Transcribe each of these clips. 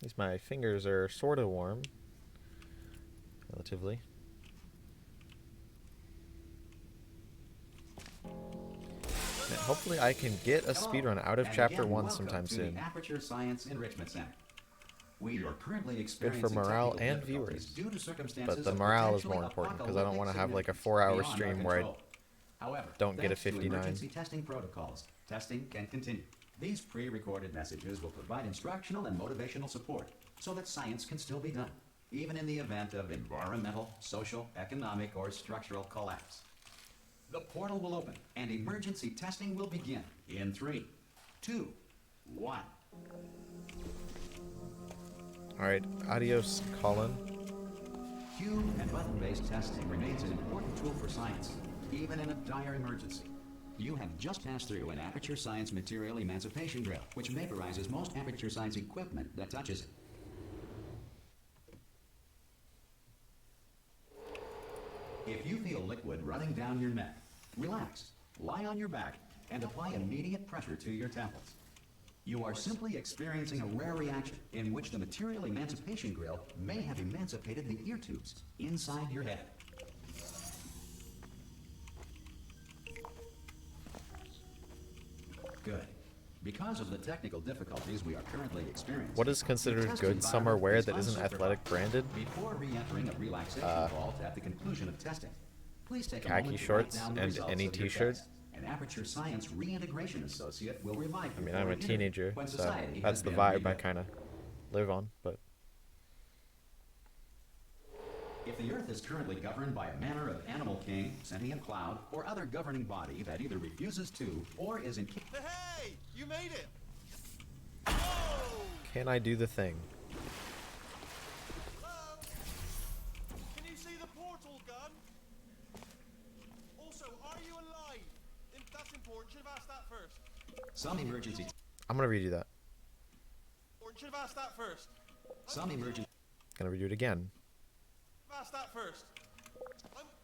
At least my fingers are sort of warm. Relatively. Man, hopefully I can get a speedrun out of Chapter 1 sometime soon. Aperture Science Enrichment Center. We are currently Good for experiencing morale technical and difficulties viewers. due to circumstances But the of morale is potentially more important because I don't want to have like a apocalyptic 4-hour significance stream beyond where our I control. However, don't get a thanks to 59. emergency testing protocols, testing can continue. These pre-recorded messages will provide instructional and motivational support so that science can still be done, even in the event of environmental, social, economic, or structural collapse. The portal will open and emergency testing will begin in 3, 2, 1. Alright, adios, Colin. Cube and button-based testing remains an important tool for science, even in a dire emergency. You have just passed through an Aperture Science material emancipation drill, which vaporizes most Aperture Science equipment that touches it. If you feel liquid running down your neck, relax, lie on your back, and apply immediate pressure to your temples. You are simply experiencing a rare reaction in which the material emancipation grill may have emancipated the ear tubes inside your head. Good. Because of the technical difficulties we are currently experiencing, What is considered good summer wear that isn't athletic branded? Before re-entering a relaxation vault at the conclusion of testing, please take a Khaki moment to shorts write down the and results any of your t-shirt? test. An Aperture Science reintegration associate will revive you. I mean, I'm a teenager, when so society that's has the been vibe I rebuilt. kind of live on, but... If the Earth is currently governed by a manner of animal king, sentient cloud, or other governing body that either refuses to or is incapable. Hey, you made it! Can I do the thing? Hello? Can you see the portal gun? Also, are you alive? That's important. Should have asked that first. Some emergency. I'm gonna redo that. Should have asked that first. Some emergency. Gonna redo it again. Ask that first.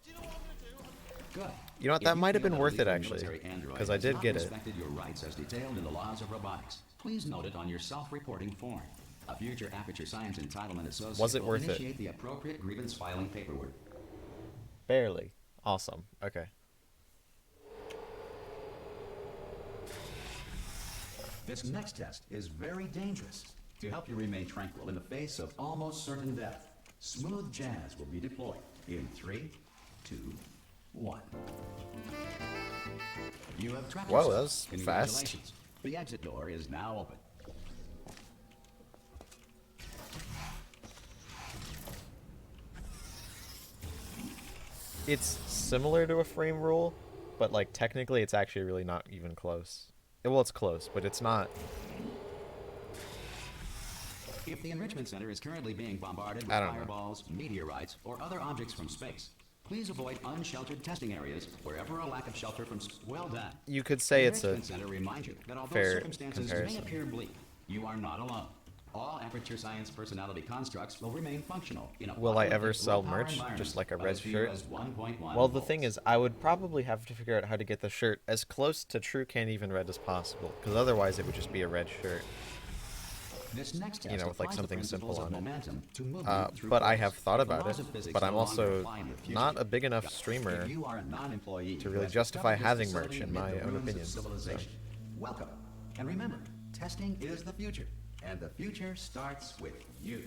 Do you know what I'm gonna do? Good. You know what, that might have been worth it actually, because I did get it. Respected your rights as detailed in the laws of robotics. Please note it on your self-reporting form. A future Aperture Science entitlement associate Was it will worth it? initiate the appropriate grievance filing paperwork. Barely. Awesome. Okay. This next test is very dangerous. To help you remain tranquil in the face of almost certain death, smooth jazz will be deployed in 3, 2, 1. You have traveled. Whoa, that was Congratulations. The exit door is now open. It's similar to a frame rule, but like technically it's actually really not even close. Well, it's close, but it's not. If the Enrichment Center is currently being bombarded with I don't know. fireballs, meteorites, or other objects from space, please avoid unsheltered testing areas wherever a lack of shelter from. Well done. You could say The it's a Enrichment Center reminds you that although fair circumstances comparison. may appear bleak, you are not alone. All Aperture Science personality constructs will remain functional in a Will I ever apocalyptic sell low-power merch, environment just like a of red as few shirt? as 1.1 Well, the volts. thing is, I would probably have to figure out how to get the shirt as close to True Can't Even Red as possible, because otherwise it would just be a red shirt. This next You test know, with like applies the something simple principles of on it. momentum to movement through But I force. have thought If the about laws it, of physics but I'm no longer also apply in the future, not a big enough streamer if you are a non-employee to who really has justify discovered this having facility merch, in amid my the own ruins of opinion, so. civilization, welcome. And remember, testing is the future, and the future starts with you.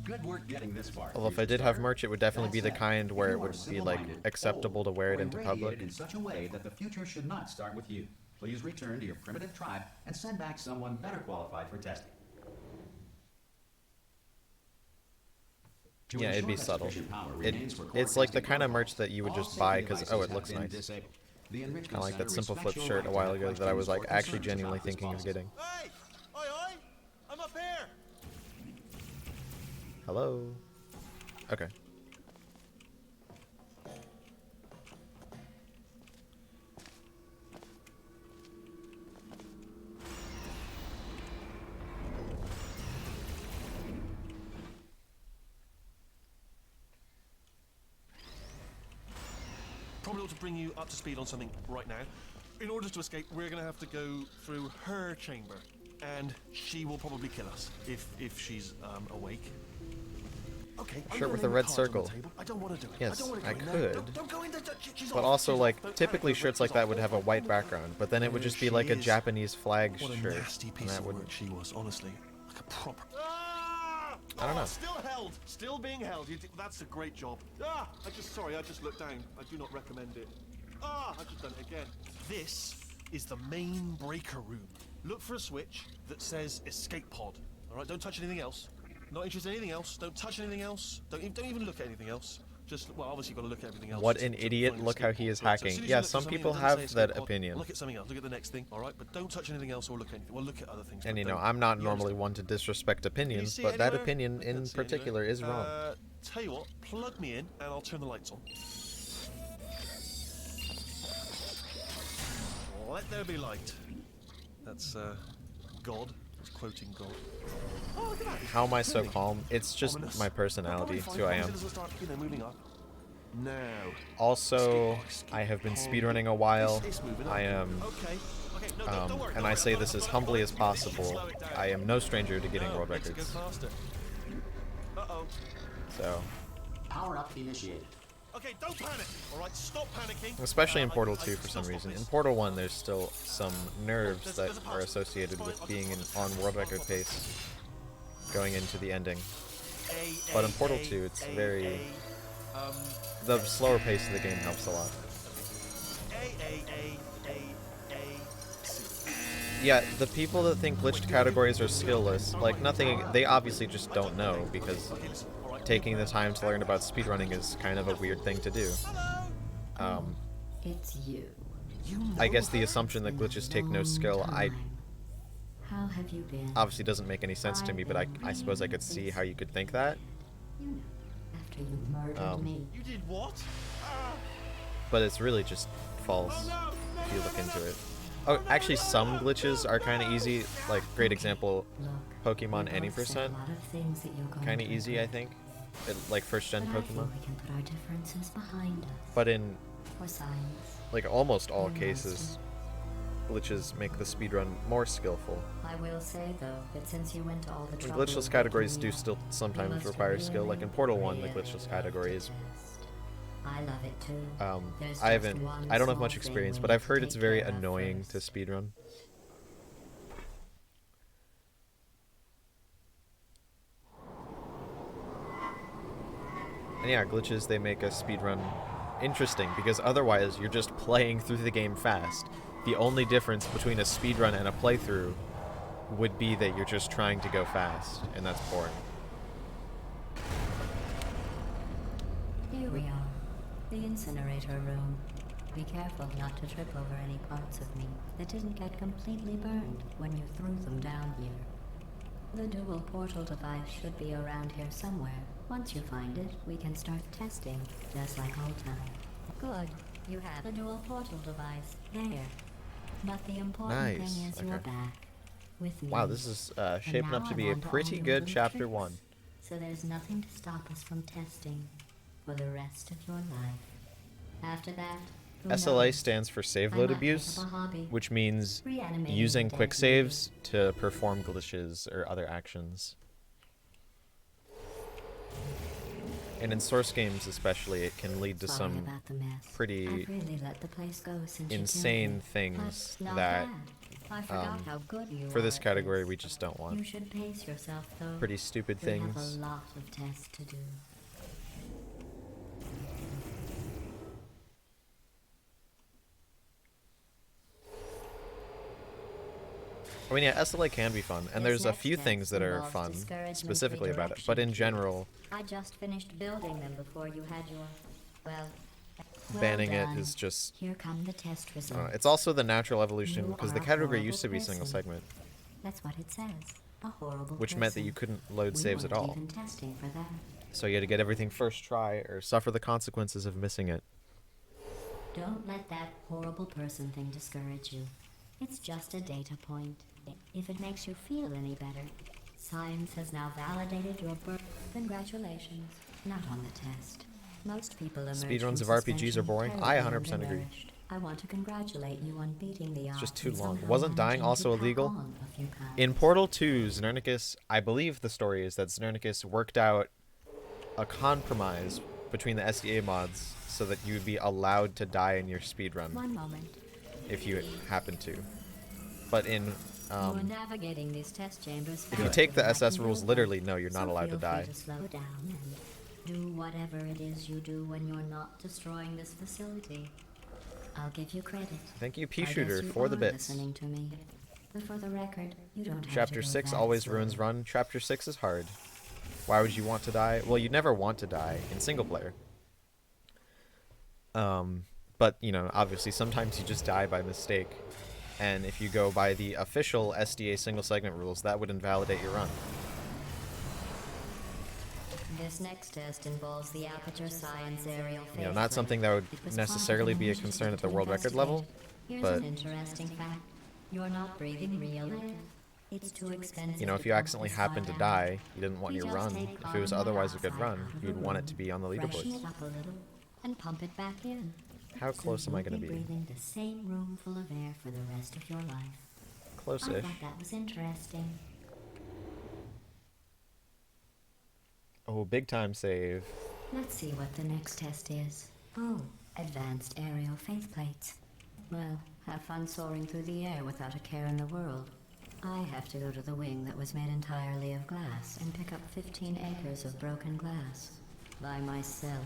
Good work getting this far. Although if I future did have starter. merch, it would definitely That be the said, kind if where you it are would be like civil-minded, acceptable to wear it or into irradiated public. in such a way that the future should not start with you. Please return to your primitive tribe and send back someone better qualified for testing. To Yeah, it'd ensure be that subtle. sufficient power It, remains for core it's like the testing kind of merch protocols, that you would all just safety buy because, oh, devices it looks have been nice. disabled. The Enrichment Kind of like that Center simple flip respects your shirt a right while to ago have that I was like questions or actually concerns genuinely about this thinking of policy. getting. Hey! Oi, oi! I'm up here! Hello? Okay. Probably ought to bring you up to speed on something right now. In order to escape, we're going to have to go through her chamber. and she will probably kill us if she's awake. Okay. I'm Shirt gonna with lay a my red cards on the circle. table. I don't want to do it. Yes, I don't want to I go in there. could. Don't go in there. She's But off. also, She's like, off. Don't typically panic. shirts like She's that off. would have a white background, but then it would There just be she like a is. Japanese flag What a shirt. nasty And piece that of would, work she was, honestly. Like a proper... I don't know. Still held. Still being held. That's a great job. I just looked down. I do not recommend it. I've just done it again. This is the main breaker room. Look for a switch that says escape pod. All right, don't touch anything else. Not interested in anything else. Don't touch anything else. Don't even look at anything else. Just, well, obviously you've got to look at everything else. What to an find idiot, an look how escape he pod. is But as hacking. soon as you Yeah, look for some something people that doesn't say have escape that pod, opinion. Look at something else. Look at the next thing, all right? But don't touch anything else or look at anything. Well, look at other things. And but you know, don't- I'm not you normally understand? one to disrespect opinions, see but it that anywhere? opinion I can't in see it particular anywhere. is wrong. Tell you what, plug me in and I'll turn the lights on. Let there be light. That's God. It's quoting God. Oh, look at that. How am I so calm? It's just Ominous. my personality. It's who I am. Start, moving up. Now. Also, I have been speedrunning a while. It's moving up. I am, Okay. No, don't worry, and don't I worry. say I've this got as it. humbly as You possible. slow it down. I am no stranger to getting world Makes it go records. faster. Uh-oh. So, Power up initiated. Okay, don't panic. All right, stop panicking. especially in I- Portal I- 2 for some stop reason. this. In Portal 1, there's still some nerves that There's a are pass. associated with Fine, being I'll on world record pace going into the ending. A, But in A, Portal A, 2, it's A, very... A, The slower pace of the game helps a lot. C. Yeah, the people that think glitched categories are skillless, like nothing, they obviously just don't know, because Okay, listen. All right. taking the time to learn about speedrunning is kind of a weird thing to do. It's you. I guess the assumption that glitches take no skill, How have you been? obviously doesn't make any sense to me, but I suppose I could see how you could think that. You know, after you murdered me. You did what? But it's really just false if you look into it. Oh, actually some glitches are kind of easy, like great example, Look, Pokemon we any both said percent. a lot of things that you're going Kind of to easy, I regret. think. Like first gen But I think Pokemon. we can put our differences behind us. But in For science. like almost all Or cases, glitches make the speedrun more skillful. I will say though that since you went to all the And trouble glitchless of categories waking do me up, still you sometimes must require skill, like in really, Portal 1, the really glitchless love category to is test. I love it too. There's I just haven't, one I don't have small much thing experience, we but need I've to heard it's take very care of annoying to first. speedrun. And yeah, glitches, they make a speedrun interesting, because otherwise you're just playing through the game fast. The only difference between a speedrun and a playthrough would be that you're just trying to go fast, and that's boring. Here we are, the incinerator room. Be careful not to trip over any parts of me that didn't get completely burned when you threw them down here. The dual portal device should be around here somewhere. Once you find it, we can start testing, just like old time. Good. You have the dual portal device. There. But the important Nice. thing is you're Okay. back. With me. Wow, this is And shaping up now to I'm be a on to all pretty your good little chapter tricks. 1. So there's nothing to stop us from testing for the rest of your life. After that, who SLA knows? stands for save I load might abuse, pick up a hobby. which means Reanimating using the quick dead saves to perform glitches or other actions. And in source games especially, it can lead to Sorry some about the mess. pretty I've really let the place go since you killed insane me. things But not that, bad. I forgot how good you for are this at category, this. we just don't You want. should pace yourself though. Pretty stupid We have things. a lot of tests to do. I mean, yeah, SLA can be fun, and This there's a next few test things that are involves fun discouragement specifically about it, but in redirection general, I just finished building them before you had your well banning it done. is just... Here come the test I results. don't know, it's also the natural evolution, You because are the a category horrible used to be single person. segment, That's what it says. A horrible which meant that person. you couldn't load We saves at weren't all. even testing for that. So you had to get everything first try, or suffer the consequences of missing it. Don't let that horrible person thing discourage you. It's just a data point. If it makes you feel any better, science has now validated your birth. Congratulations. Not on the test. Most people emerge Speedruns from of RPGs are suspension boring? terribly I 100% agree. undernourished. I want to congratulate you on beating the odds. It's just too and long. somehow Wasn't dying managing to also pack illegal? on a few pounds. In Portal 2, Xernicus, I believe the story is that Xernicus worked out a compromise between the SDA mods so that you would be allowed to die in your speedrun One moment. if you happen to. But in You are navigating these test chambers if you faster take the than I SS can rules go literally, by. no, you're not So allowed to feel free die. to slow down and do whatever it is you do when you're not destroying this facility. I'll give you credit. Thank you, I guess P-Shooter, you for the are bits. listening to me. But for the record, you don't have Chapter to go 6 that always slow. ruins run. Chapter 6 is hard. Why would you want to die? Well, you never want to die in single player. But, you know, obviously sometimes you just die by mistake. And if you go by the official SDA single segment rules, that would invalidate your run. This next test involves the Aperture Science aerial You know, faceplate. not something that would It was necessarily part of be a an concern at the initiative world to record level, investigate. Here's but an interesting fact. You're not breathing real air. It's too expensive. you know, if to you pump accidentally this happened to far die, down. you didn't want We your just run. take If it was carbon otherwise a good dioxide run, out of you'd the want it room, to be on the freshen leaderboards. it up a little, and pump it back in. How close so am I you'll going to be? breathing the same room full of air for the rest of your life. I Close-ish. thought that was interesting. Oh, big time save. Let's see what the next test is. Oh, advanced aerial faceplates. Well, have fun soaring through the air without a care in the world. I have to go to the wing that was made entirely of glass and pick up 15 acres of broken glass. By myself.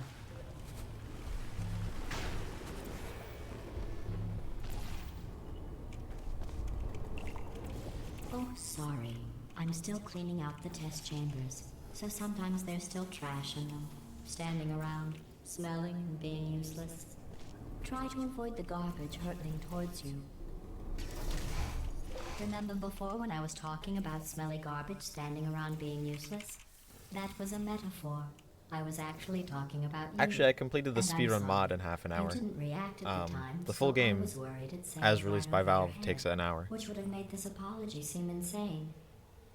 Oh, sorry. I'm still cleaning out the test chambers, so sometimes there's still trash in them, standing around, smelling and being useless. Try to avoid the garbage hurtling towards you. Remember before when I was talking about smelly garbage standing around being useless? That was a metaphor. I was actually talking about you. Actually, I completed the And I'm speedrun sorry. mod in half an You hour. didn't react at the time, The full so I game, was worried it'd say as it released right by over your Valve, head, takes an hour. which would have made this apology seem insane.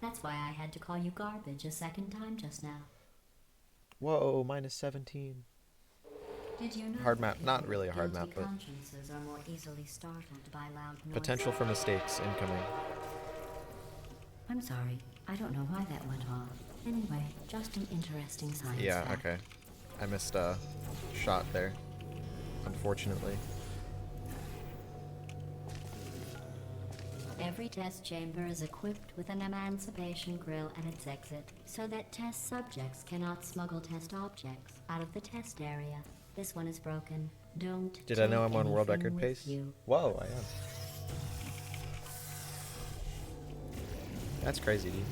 That's why I had to call you garbage a second time just now. Whoa, minus 17. Did you know Hard map, that not really a hard guilty map, but consciences are more easily startled by loud noise? potential for mistakes incoming. I'm sorry. I don't know why that went off. Anyway, just an interesting science Yeah, fact. okay. I missed a shot there, unfortunately. Every test chamber is equipped with an emancipation grill at its exit, so that test subjects cannot smuggle test objects out of the test area. This one is broken. Don't Did I know take I'm on world anything record with pace? you. Whoa, I am. That's crazy, dude.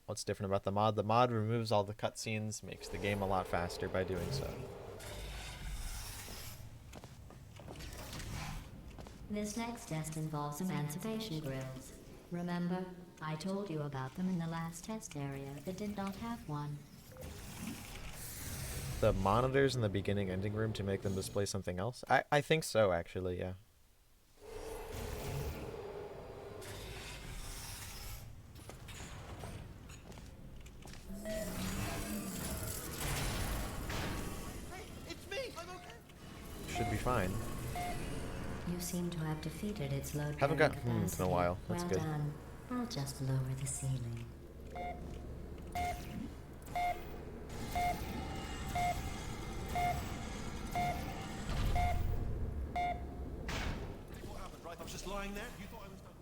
What's different about the mod? The mod removes all the cutscenes, makes the game a lot faster by doing so. This next test involves emancipation grills. Remember, I told you about them in the last test area that did not have one. The monitors in the beginning ending room to make them display something else? I think so, actually, yeah. It's me! I'm okay! Should be fine. You seem to have defeated its load Haven't carrying got in a capacity. while. That's well good. done. I'll just lower the ceiling. What happened, right? I was just lying there. You thought I was done.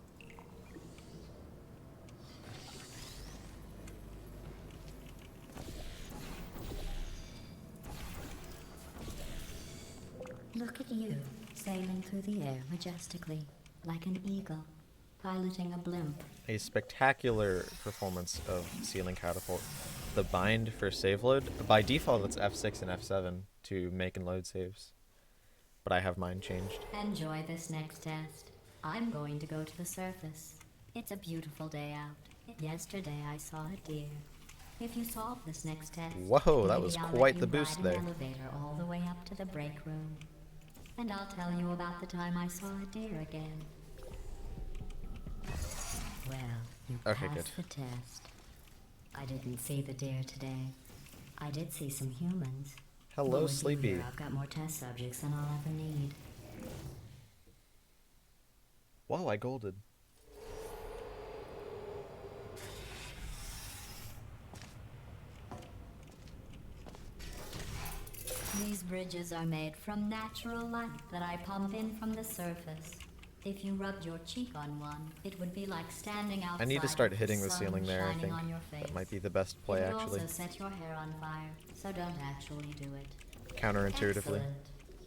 Look at you, sailing through the air majestically, like an eagle, piloting a blimp. A spectacular performance of Ceiling Catapult. The bind for save load, by default it's F6 and F7 to make and load saves. But I have mine changed. Enjoy this next test. I'm going to go to the surface. It's a beautiful day out. Yesterday I saw a deer. If you solve this next test, Whoa, that maybe was I'll quite let the you boost ride there. an elevator all the way up to the break room. And I'll tell you about the time I saw a deer again. Well, you Okay, passed the test. I didn't see the deer today. I did see some humans. But Hello, with you Sleepy. here, I've got more test subjects than I'll ever need. Whoa, I golded. These bridges are made from natural light that I pump in from the surface. If you rubbed your cheek on one, it would be like standing outside. I need to start with hitting the sun ceiling there, I shining think. on your face. That might be the best play, it would actually. also set your hair on fire, so don't actually do it. Counterintuitively. Excellent.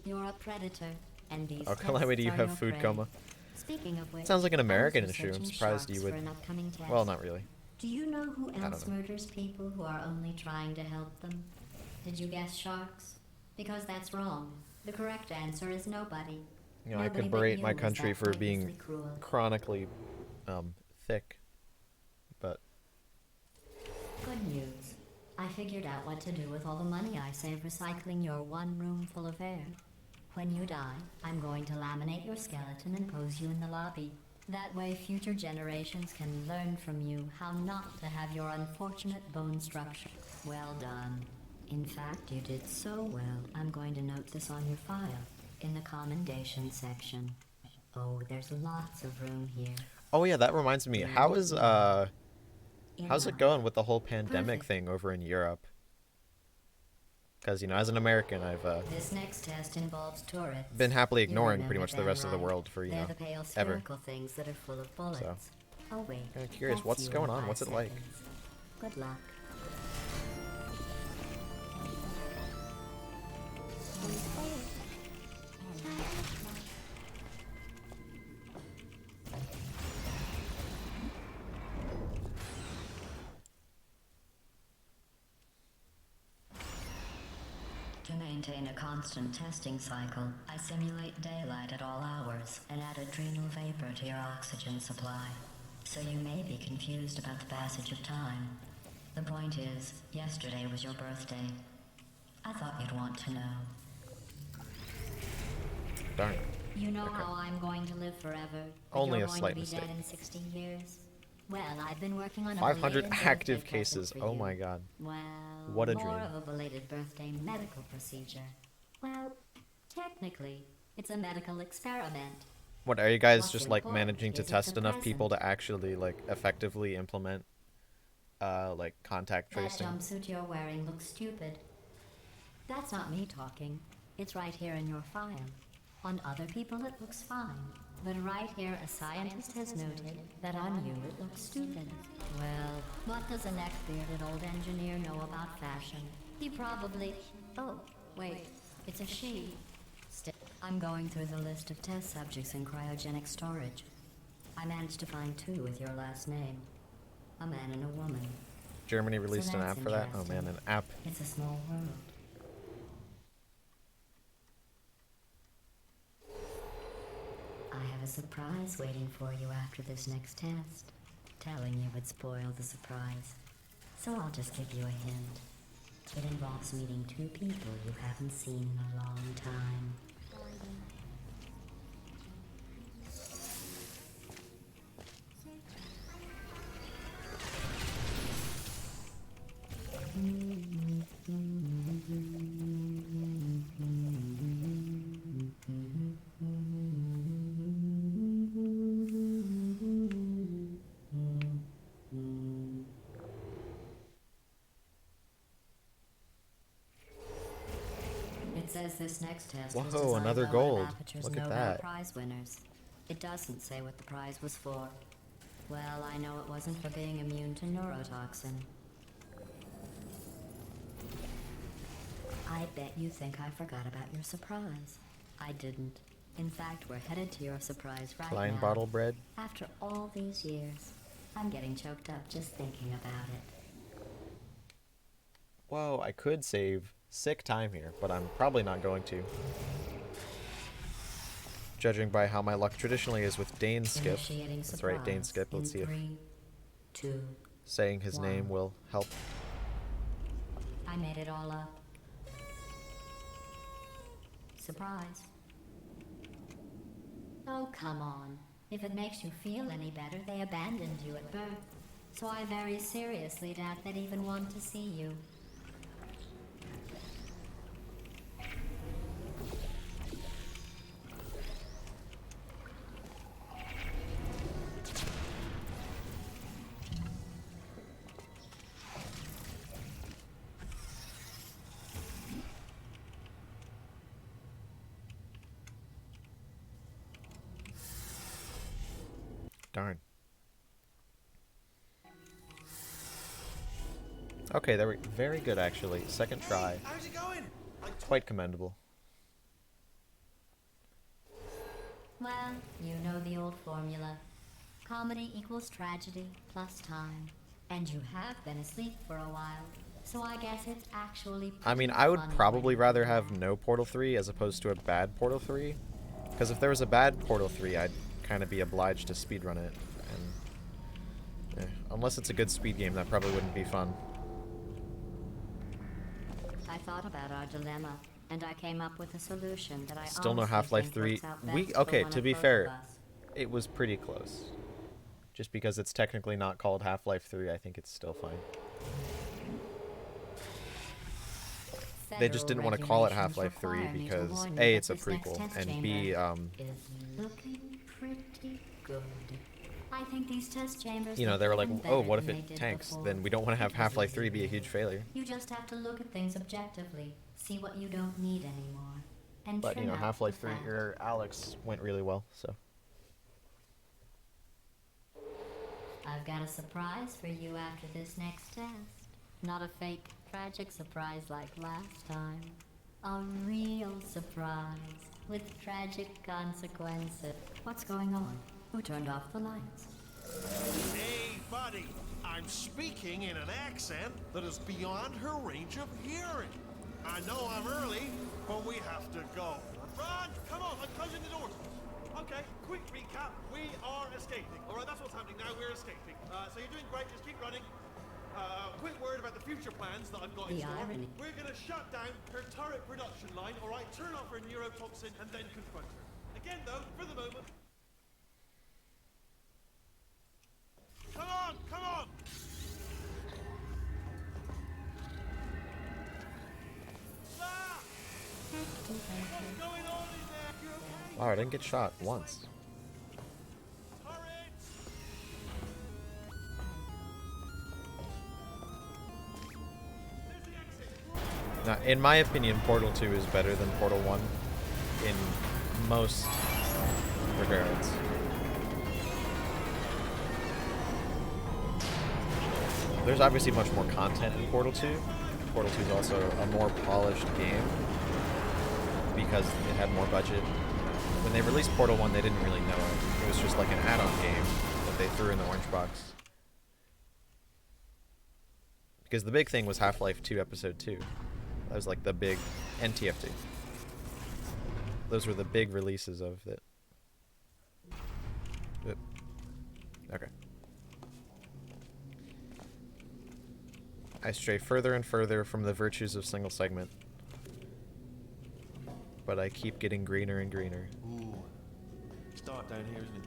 You're a predator, and these Oh, Calamity, you tests are have your food prey. coma. Speaking of which, Sounds like an I was American issue. I'm researching surprised you sharks would. for an upcoming test. Well, not really. Do you know who don't else know. murders people who are only trying to help them? Did you guess sharks? Because that's wrong. The correct answer is nobody. You know, I Nobody could but berate you my is country that for being pointlessly cruel. chronically thick, but Good news. I figured out what to do with all the money I save recycling your one room full of air. When you die, I'm going to laminate your skeleton and pose you in the lobby. That way future generations can learn from you how not to have your unfortunate bone structure. Well done. In fact, you did so well, I'm going to note this on your file, in the commendation section. Oh, there's lots of room here. oh yeah, that reminds me. How's it Enough. going with the whole pandemic Perfect. thing over in Europe? Because, you know, as an American, I've This next test involves turrets. been happily You ignoring pretty remember much the them, rest of the right? world for, you They're know, the pale ever. spherical things that are full of bullets. Oh wait. Kinda curious, that's what's you going in on? 5 What's it like? seconds. Good luck. To maintain a constant testing cycle, I simulate daylight at all hours and add adrenal vapor to your oxygen supply. So you may be confused about the passage of time. The point is, yesterday was your birthday. I thought you'd want to know. Darn. You know Okay. how I'm going to live forever, but Only you're a going slight to be mistake. dead in 60 years? Well, I've been working on a 500 belated active birthday present cases. for Oh you. my god. Well, What a more dream. of a belated birthday medical procedure. Well, technically, it's a medical experiment. What, are you guys What's just like important managing to is it's test a enough people present. to actually like effectively implement like contact That tracing? jumpsuit you're wearing looks stupid. That's not me talking. It's right here in your file. On other people it looks fine. But right here a scientist has noted that on you it looks stupid. Well, what does a neck-bearded old engineer know about fashion? He probably... Oh, wait. It's a she. I'm going through the list of test subjects in cryogenic storage. I managed to find 2 with your last name. A man and a woman. Germany released an that's app for that? Oh man, interesting. an app. It's a small world. I have a surprise waiting for you after this next test. Telling you would spoil the surprise. So I'll just give you a hint. It involves meeting 2 people you haven't seen in a long time. It says this next test was Whoa, designed another by one of gold. Aperture's Look at Nobel that. Prize winners. It doesn't say what the prize was for. Well, I know it wasn't for being immune to neurotoxin. I bet you think I forgot about your surprise. I didn't. In fact, we're headed to your surprise right Klein now. bottle bread. After all these years, I'm getting choked up just thinking about it. Whoa, I could save sick time here, but I'm probably not going to. Judging by how my luck traditionally is with Dane Skip. Initiating That's right, Dane surprise Skip. Let's in see if 3, 2. saying his name Wow. will help. I made it all up. Surprise. Oh, come on. If it makes you feel any better, they abandoned you at birth. So I very seriously doubt they'd even want to see you. Darn. Okay, they were very good actually. Second try. Hey, how's it going? Quite commendable. Well, you know the old formula. Comedy equals tragedy plus time. And you have been asleep for a while, so I guess it's actually I mean, pretty I would funny probably when rather you have laugh. no Portal 3 as opposed to a bad Portal 3. Because if there was a bad Portal 3, I'd kind of be obliged to speedrun it. And unless it's a good speed game, that probably wouldn't be fun. I thought about our dilemma, and I came up with a solution that I Still no honestly Half-Life think 3. works out best for Okay, one to of be both fair, of us. it was pretty close. Just because it's technically not called Half-Life 3, I think it's still fine. They just didn't want to call it Half-Life 3 because A, it's a prequel, and B, is looking pretty good. I think these test chambers you know, look they were like, even oh, better what if than they it did tanks? before. Then we don't want to have It was Half-Life 3 easy, be a huge really. failure. You just have to look at things objectively, see what you don't need anymore, and But, you trim know, out Half-Life the 3, fat. your Alex went really well, so. I've got a surprise for you after this next test. Not a fake, tragic surprise like last time. A real surprise with tragic consequences. What's going on? Who turned off the lights? Hey, buddy. I'm speaking in an accent that is beyond her range of hearing. I know I'm early, but we have to go. Run! Come on, I'm closing the doors. Okay, quick recap. We are escaping. All right, that's what's happening now. We're escaping. So you're doing great. Just keep running. Quick word about the future plans that I've got in The store. irony. We're going to shut down her turret production line, all right? Turn off her neurotoxin and then confront her. Again, though, for the moment... Come on! Come on! Ah! What's going on in there? You okay? Wow, I didn't get shot once. Turrets! There's the exit. Now, in my opinion, Portal 2 is better than Portal 1 in most regards. There's obviously much more content in Portal 2. Portal 2 is also a more polished game because it had more budget. When they released Portal 1, they didn't really know it. It was just like an add-on game that they threw in the orange box. Because the big thing was Half-Life 2 Episode 2. That was like the big NTF2. Those were the big releases of it. Oop. Okay. I stray further and further from the virtues of single segment. But I keep getting greener and greener. Ooh, it's dark down here, isn't it?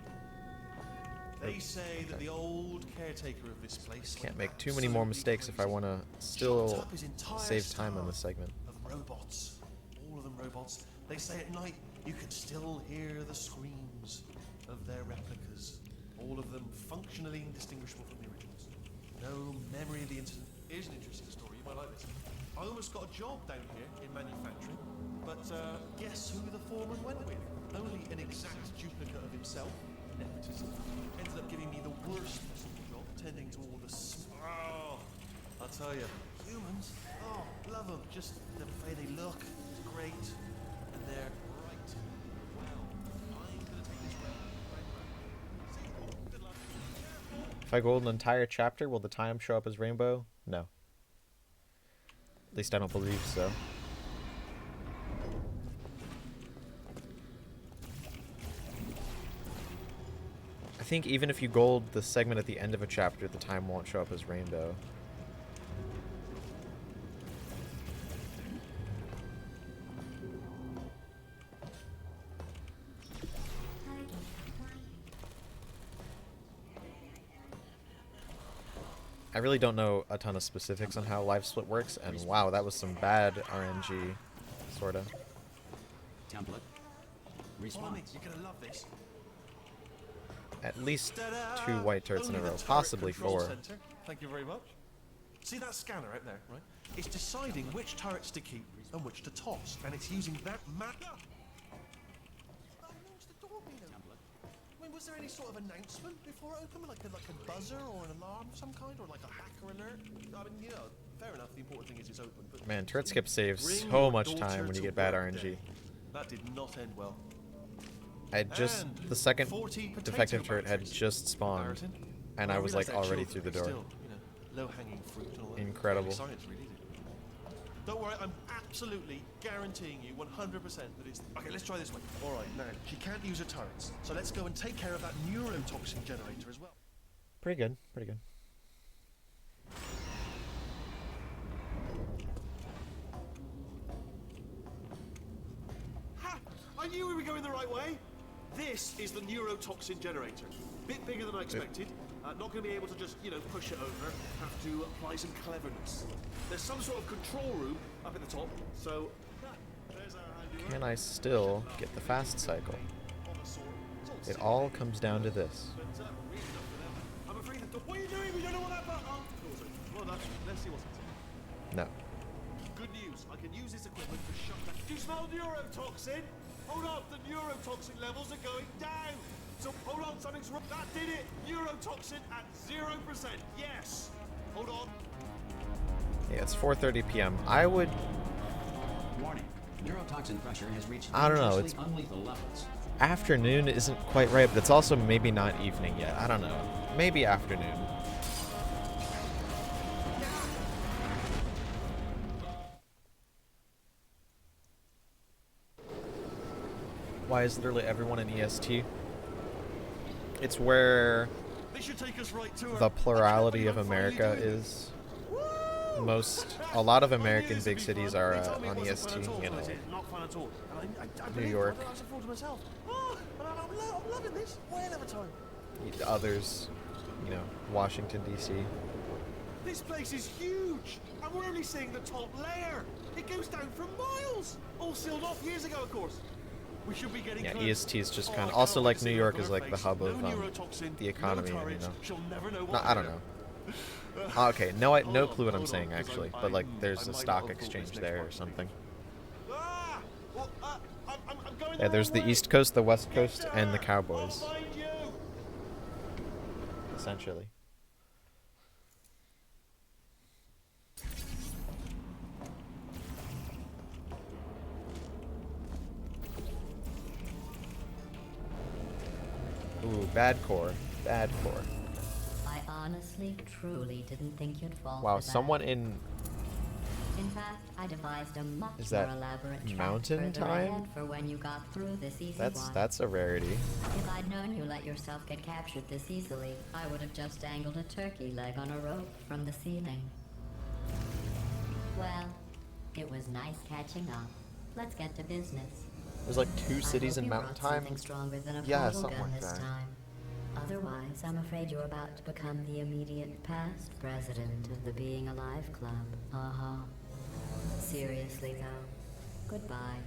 They say that the old caretaker of this place Can't make too many more mistakes if I want to still save time on this segment. Of robots, all of them robots. They say at night you can still hear the screams of their replicas. All of them functionally indistinguishable from the originals. No memory of the incident. Here's an interesting story. You might like this. I almost got a job down here in manufacturing, but guess who the foreman went with? Only an exact duplicate of himself. Nepotism. Ended up giving me the worst possible job, tending to all the oh, I'll tell you, humans, oh, love them. Just the way they look, it's great. And they're right. Well, I'm gonna take this round. See you all. Good luck. If I go an entire chapter, will the time show up as rainbow? No. At least I don't believe so. I think even if you gold the segment at the end of a chapter, the time won't show up as rainbow. I really don't know a ton of specifics on how live split works, and wow, that was some bad RNG, sorta. Template. Follow me. Response. You're gonna love this. At least Ta-da! 2 white turrets in a Only the row, turret possibly control 4. center. Thank you very much. See that scanner out there, right? It's deciding which turrets to keep and which to toss, and it's using that map. Oh, no, it's the door being opened. Wait a was there any sort of announcement before it opened, like a buzzer or an alarm of some kind, or like a hacker alert? I mean, you know, fair enough. The important thing is it's open. But Man, turret skip saves bring so your much time daughter when you to get bad work RNG. day. That did not end well. The second 40 potato defective turret had batteries. just spawned, Marathon. and I was realised like they're already children, through the but door. still, you know, low-hanging fruit and all that. Incredible. Barely science, really, is it? Don't worry, I'm absolutely guaranteeing you 100% that it's... Okay, let's try this way. All right, now, she can't use her turrets, so let's go and take care of that neurotoxin generator as well. Pretty good, pretty good. Ha! I knew we were going the right way. This is the neurotoxin generator. Bit bigger than I expected. Not going to be able to just, you know, push it over. Have to apply some cleverness. There's some sort of control room up at the top, so... there's our handiwork. Can I still get the fast cycle? It all comes down to this. I'm afraid that... What are you doing? We don't know what that button... Well, let's see what's inside. No. Good news. I can use this equipment to shut that... Do you smell neurotoxin? Hold on. The neurotoxin levels are going down. So, hold on. Something's wrong. That did it. Neurotoxin at 0%. Yes. Hold on. Yeah, it's 4:30 p.m. I would... Warning. Neurotoxin pressure has reached I don't know, dangerously unlethal levels. Afternoon isn't quite right, but it's also maybe not evening yet. I don't know. Maybe afternoon. Why is literally everyone in EST? It's where This should take us right to the plurality of America is. A lot of American big cities are on EST, you know, Not fun at all. New York. Oh, I'm loving this. Whale of a time. The others, you know, Washington, D.C. This place is huge, and we're only seeing the top layer. It goes down for miles. All sealed off years ago, of course. We should be getting Yeah, close. EST is just Oh, kind of... I Also, can't like, wait to New see York her is like the face. hub No of neurotoxin, the economy, no and, you turrets. know. She'll never know No, what I don't hit her. know. Okay, no, Hold no on, clue what I'm hold saying, on, 'cause actually. I- But, like, I there's a might stock not have thought exchange this there or next part. something. Ah! Well, I'm going Yeah, there's the East Coast, the West Coast, and the Cowboys, I'll find you. essentially. Ooh, bad core. Bad core. I honestly, truly didn't think you'd fall Wow, for that. someone in... In fact, I devised a much Is more that elaborate trap mountain further time? ahead for when you got through this easy one. That's a rarity. If I'd known you let yourself get captured this easily, I would have just dangled a turkey leg on a rope from the ceiling. Well, it was nice catching up. Let's get to business. There's like 2 I cities hope in you Mountain brought Time. something stronger than a Yeah, portal something gun like this that. time. Otherwise, I'm afraid you're about to become the immediate past president of the Being Alive Club. Seriously though, goodbye.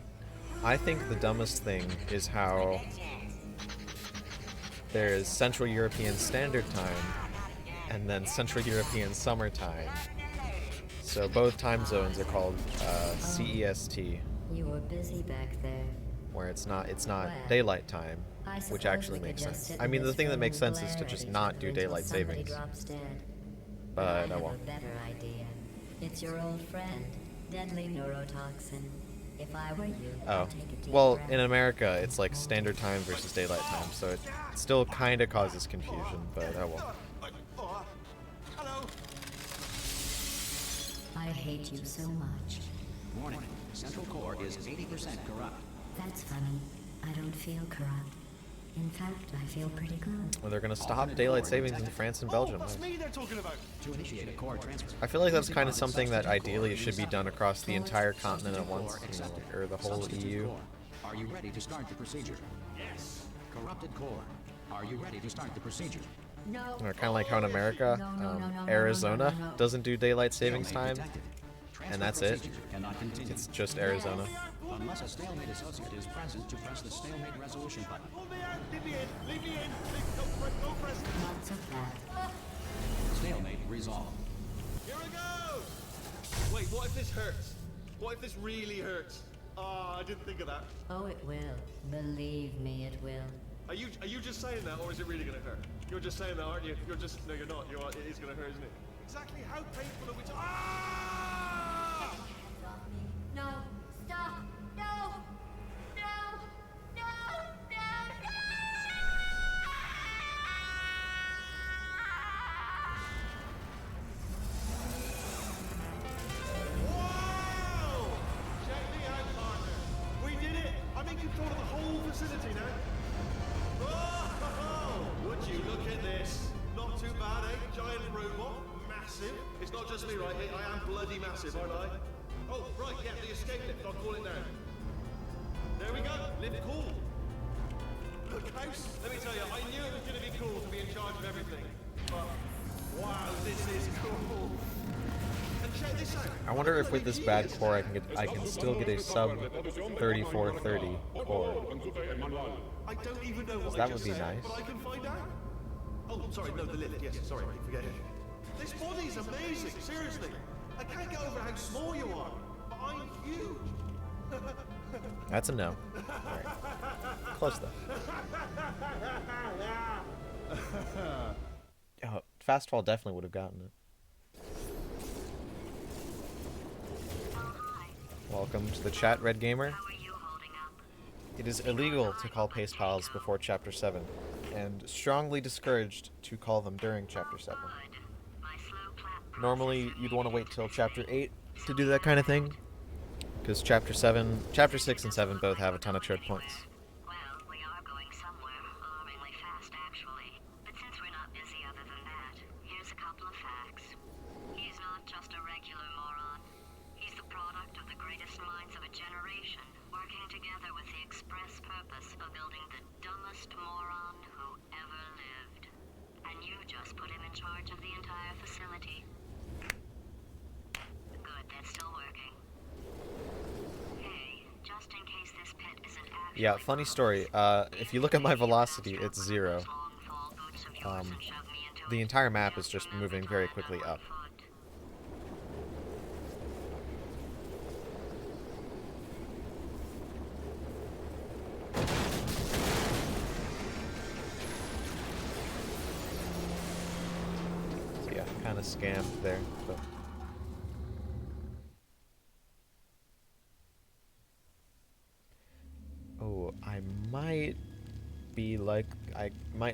I think the dumbest thing is how there's Central European Standard Time and then Central European Summer Time. So both time zones are called CEST, You were busy back there. where it's not Well, daylight time, I which suppose actually we could makes just sense. sit I in mean, the this thing that room makes and sense is to glare at just each not other do until daylight somebody savings. drops dead. But I oh have well. a better idea. It's your old friend, deadly neurotoxin. If I were you, Oh, I'd take a deep well, breath. in America, it's like standard time versus daylight time, so it still kind of causes confusion, but oh well. Hello. I hate you so much. Warning. Central core is 80% corrupt. That's funny. I don't feel corrupt. In fact, I feel pretty good. Well, they're gonna stop daylight savings in France and Belgium. That's me they're talking about. To initiate a core transfer. I feel like that's kind of something that ideally should be done across the entire continent at once, you know, or the whole Substitute EU. core. Are you ready to start the procedure? Yes. Corrupted core. Are you ready to start the procedure? No. Kind of like how in America, No, Arizona no. doesn't do daylight savings Stalemate time, detected. Transfer and that's it. procedure cannot continue. It's just Arizona. Unless a stalemate associate is present to press the stalemate resolution button. Pull me out. Leave me in. Leave me in. Go press. Lots of that. Stalemate resolved. Here I go. Wait, what if this hurts? What if this really hurts? Ah, I didn't think of that. Oh, it will. Believe me, it will. Are you just saying that, or is it really gonna hurt? You're just saying that, aren't you? You're just no, you're not. It is gonna hurt, isn't it? Exactly how painful are we? Ah! No, stop! No! No! No! No! Wow! Check me out, partner. We did it. I make control of the whole facility now. Oh! Would you look at this? Not too bad, eh? Giant robot, massive. It's not just me, right? I am bloody massive, aren't I? Oh, right, yeah, the escape lift. I'll call it now. There we go. Lift cool. Look, House. Let me tell you, I knew it was going to be cool to be in charge of everything. But wow, this is cool. And check this out. I wonder if with this bad core I can still get a sub 3430 core. I don't even know what That I just would be said, nice. but I can find out. Oh, sorry, no, the lift. Yes, sorry, I keep forgetting. This body's amazing, seriously. I can't get over how small you are, but I'm huge. That's a no. Alright. Close though. Oh, Fastfall definitely would have gotten it. Welcome to the chat, Red Gamer. It is illegal to call pace pals before Chapter 7, and strongly discouraged to call them during Chapter 7. Normally, you'd want to wait till Chapter 8 to do that kind of thing, because Chapter 6 and 7 both have a ton of tread points. Well, we are going somewhere alarmingly fast, actually. But since we're not busy other than that, here's a couple of facts. He's not just a regular moron. He's the product of the greatest minds of a generation, working together with the express purpose of building the dumbest moron who ever lived. And you just put him in charge of the entire facility. Good, that's still working. Hey, just in case this pit isn't actually... Yeah, funny story. If you look at my velocity, it's 0. The entire map is just moving very quickly up. So yeah, kind of scammed there, but... Oh, I might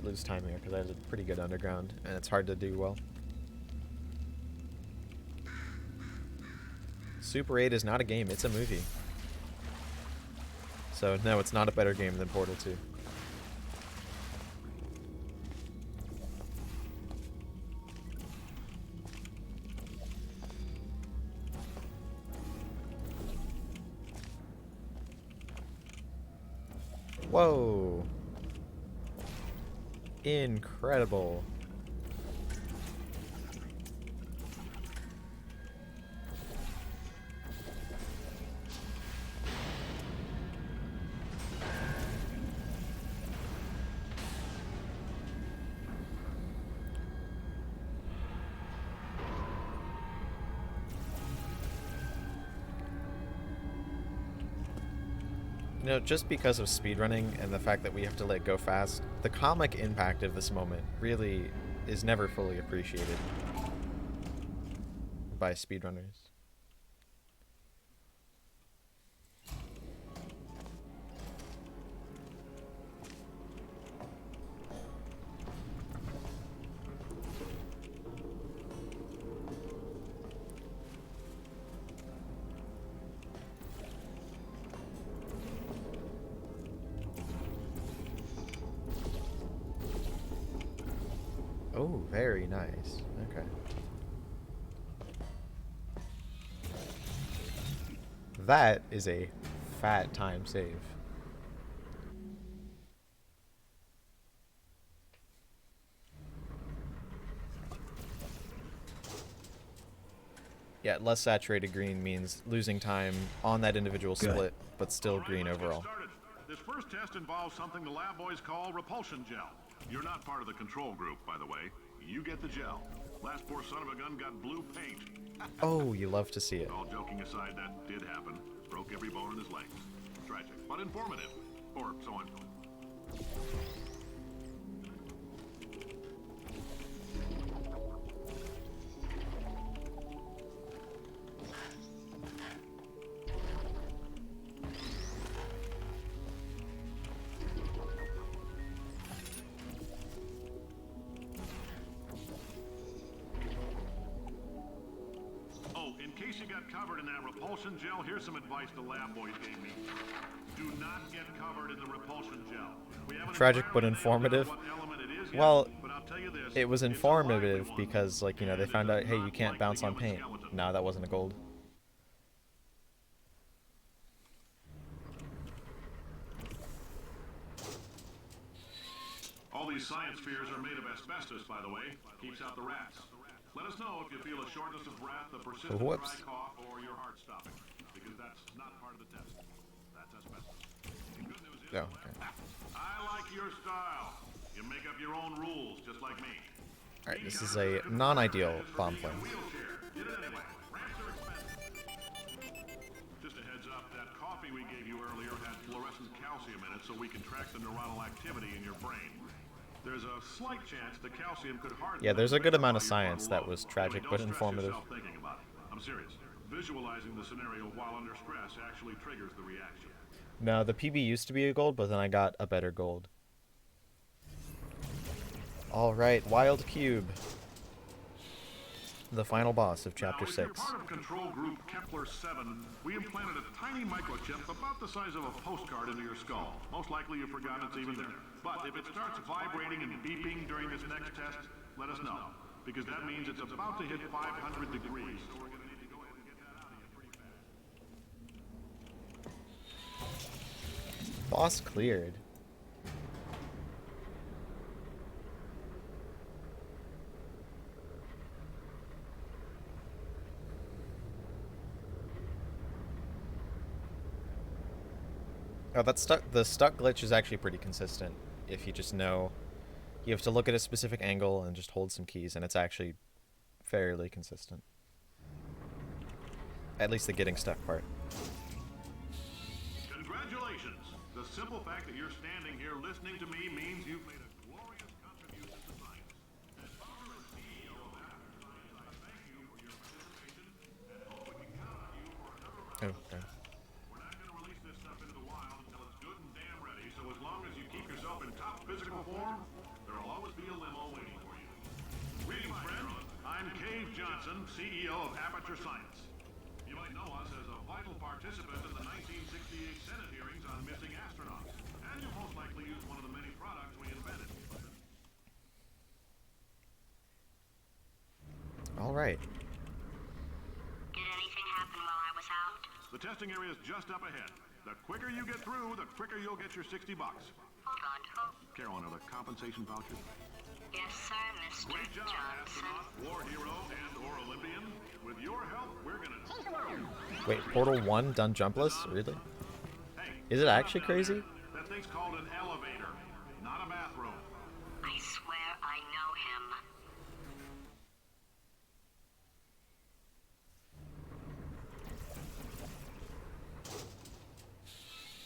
lose time here because I have a pretty good underground and it's hard to do well. Super 8 is not a game, it's a movie. So no, it's not a better game than Portal 2. Whoa. Incredible. You know, just because of speedrunning and the fact that we have to let go fast, the comic impact of this moment really is never fully appreciated by speedrunners. Oh, very nice. Okay. That is a fat time save. Yeah, less saturated green means losing time on that individual split, but still green overall. This first test involves something the lab boys call repulsion gel. You're not part of the control group, by the way. You get the gel. Last poor son of a gun got blue paint. Oh, you love to see it. All joking aside, that did happen. Broke every bone in his legs. Tragic, but informative. Or so I'm told. case you got covered in that repulsion gel, here's some advice the lab boys gave me. Do not get covered in the repulsion gel. We haven't Tragic but entirely nailed down informative. what element it is yet, Well, but I'll tell you this, it was it's a informative lively one, because, like, you know, they and it found does out, hey, you not can't like the bounce on human paint. skeleton. No, that wasn't a gold. All these science spheres are made of asbestos, by the way. Keeps out the rats. Let us know if you feel a shortness of breath, a persistent dry Whoops. cough, or your heart stopping, because that's not part of the test. That's asbestos. The good news is, Oh, okay. I like your style. You make up your own rules, just like me. Alright, this is a non-ideal bomb flame. Wheelchair. Get it anyway. Ramps are expensive. Just a heads up, that coffee we gave you earlier had fluorescent calcium in it, so we can track the neuronal activity in your brain. There's a slight chance the calcium could harden. Yeah, there's a good amount of while you're science on that low. was tragic Anyway, but don't stress informative. yourself thinking about it. I'm serious. Visualizing the scenario while under stress actually triggers the reaction. No, the PB used to be a gold, but then I got a better gold. Alright, Wild Cube. The final boss of Chapter Now, if 6. you're part of control group Kepler 7, we implanted a tiny microchip about the size of a postcard into your skull. Most likely you've forgotten it's even there. But if it starts vibrating and beeping during this next test, let us know. Because that means it's about to hit 500 degrees. So we're going to need to go ahead and get that out of here pretty fast. Boss cleared. Oh, the stuck glitch is actually pretty consistent. If you just know, you have to look at a specific angle and just hold some keys, and it's actually fairly consistent. At least the getting stuck part. Congratulations! The simple fact that you're standing here listening to me means you've made a glorious contribution to science. As founder and CEO of Apple Science, I thank you for your participation and hope we can count on you for another round. Okay. We're not going to release this stuff into the wild until it's good and damn ready, so as long as you keep yourself in top physical form, there'll always be a limo waiting for you. Greetings, friend. I'm Cave Johnson, CEO of Aperture Science. You might know us as a vital participant in the 1968 Senate hearings on missing astronauts, and you'll most likely use one of the many products we invented. Alright. Did anything happen while I was out? The testing area is just up ahead. The quicker you get through, the quicker you'll get your $60. Good. Carolyn, are the compensation vouchers? Yes, sir, Mr. Great job, Johnson. astronaut, war hero, and/or Olympian. With your help, we're gonna... Wait, Portal 1 done jumpless? Really? Hey, Is it actually crazy? that thing's called an elevator, not a bathroom. I swear I know him.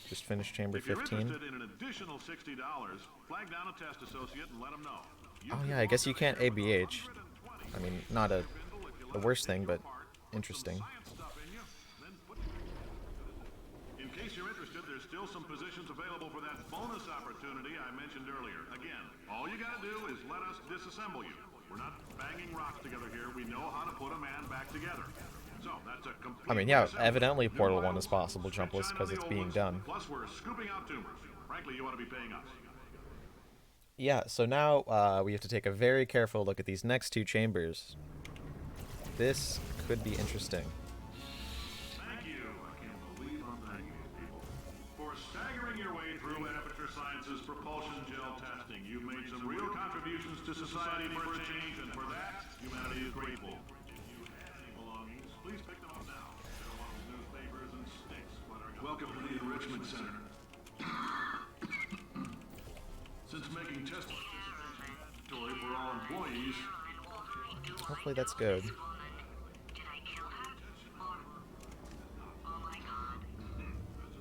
Just finished chamber If you're 15. interested in an additional $60, flag down a test associate and let them know. Oh yeah, I guess you can't ABH. I mean, not the worst thing, but interesting. In case you're interested, there's still some positions available for that bonus opportunity I mentioned earlier. Again, all you gotta do is let us disassemble you. We're not banging rocks together here. We know how to put a man back together. So that's a complete I mean, yeah, reassembly. evidently New Portal 1 files, is possible stretch jumpless on because the it's old being ones, done. Plus, we're scooping out tumors. Frankly, you ought to be paying us. Yeah, so now we have to take a very careful look at these next two chambers. This could be interesting. Thank you. I can't believe I'm thanking you, people. For staggering your way through Aperture Science's propulsion gel testing, you've made some real contributions to society for a change, and for that, humanity is grateful. If you had any belongings, please pick them up now. They're one of the newspapers and sticks fluttering. Welcome to the Enrichment Center. Since making test mandatory for all employees, Hopefully that's good. Did I kill her? Or... Oh my god.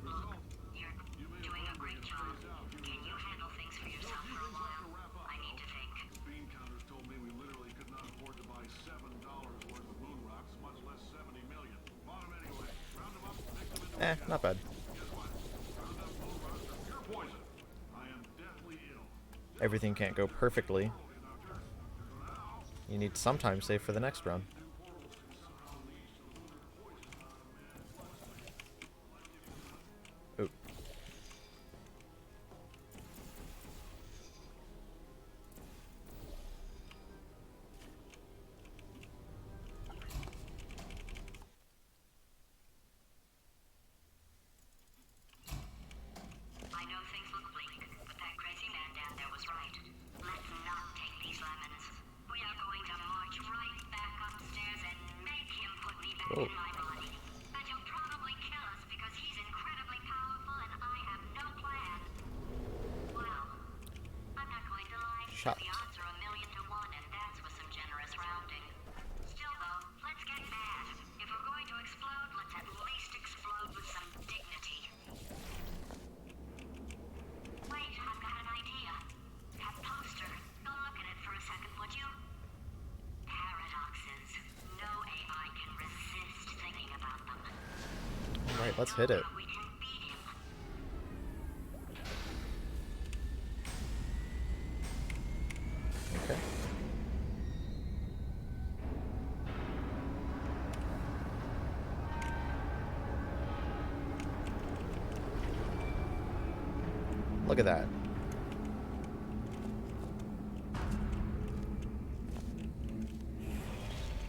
Look, you're doing a great job. Can you handle things for yourself for a while? I need to think. bean counters told me we literally could not afford to buy $7 worth of moon rocks, much less 70 million. Bought them anyway. Round them up, mix them into Not bad. Guess what? Round up moon rocks are pure poison. I am deathly ill. Everything can't go perfectly. You need to sometimes save for the next run. shot. The odds are 1,000,000 to 1, and that's with some generous rounding. Still, though, let's get mad. If we're going to explode, let's at least explode with some dignity. Wait, I've got an idea. That poster. Go look at it for a second, would you? Paradoxes. No AI can resist thinking about them. Alright, let's hit it. We can beat him. Okay. Look at that.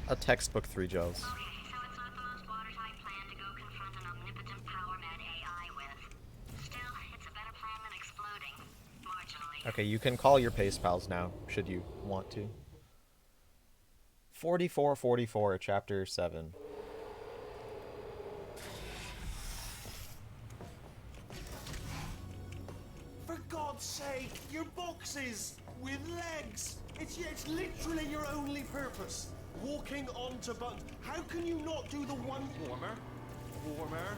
A textbook 3 gels. Okay, so it's not the most watertight plan to go confront an omnipotent power-mad AI with. Still, it's a better plan than exploding. Marginally. Okay, you can call your pace pals now, should you want to. 4444, chapter 7. For God's sake, your boxes with legs. It's literally your only purpose. Walking onto buttons. How can you not do the one warmer? Warmer.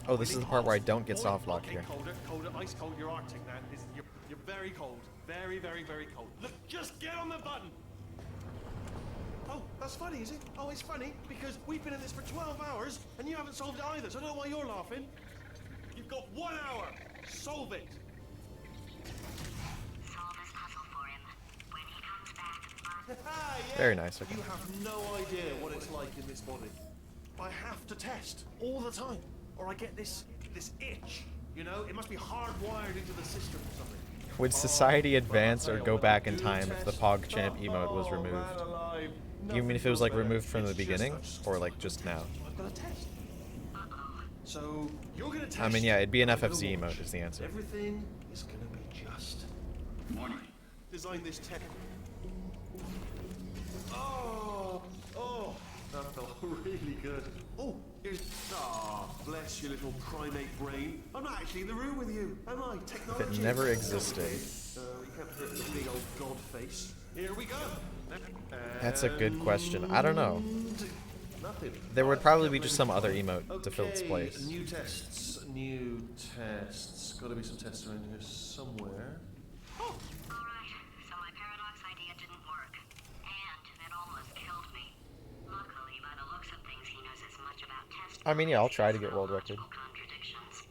Oh, this is the part where I don't get soft lock okay, here. Colder, ice cold. You're Arctic now. You're very cold. Very, very, very cold. Look, just get on the button. Oh, that's funny, is it? Oh, it's funny because we've been in this for 12 hours and you haven't solved it either. So I don't know why you're laughing. You've got 1 hour. Solve it. Solve his puzzle for him. When he comes back, Yeah. Very nice, okay. You have no idea what it's like in this body. I have to test all the time, or I get this itch. You know, it must be hardwired into the system or something. Would society advance or But I'll go tell back you, in when I time do if the test- PogChamp emote was Oh, man removed? alive. You mean if it was Nothing like feels removed better. from the It's just- beginning, just- or like just now? I've got a test. So you're gonna test. I mean, yeah, it'd be an I'm gonna FFZ watch. emote is the answer. Everything is gonna be just. Morning. Design this tech. Oh, that felt really good. Oh, here's. Bless your little primate brain. I'm not actually in the room with you, am I? Technology. never existed. You can't hurt the big old god face. Here we go. That's a good question. I don't know. Nothing. There would probably be just some other emote to fill its Okay, place. New tests. New tests. Gotta be some tests around here somewhere. Oh, alright, so my paradox idea didn't work. And it almost killed me. Luckily, by the looks of things, he knows as much about test I mean, yeah, I'll methods try as to get world record. logical contradictions.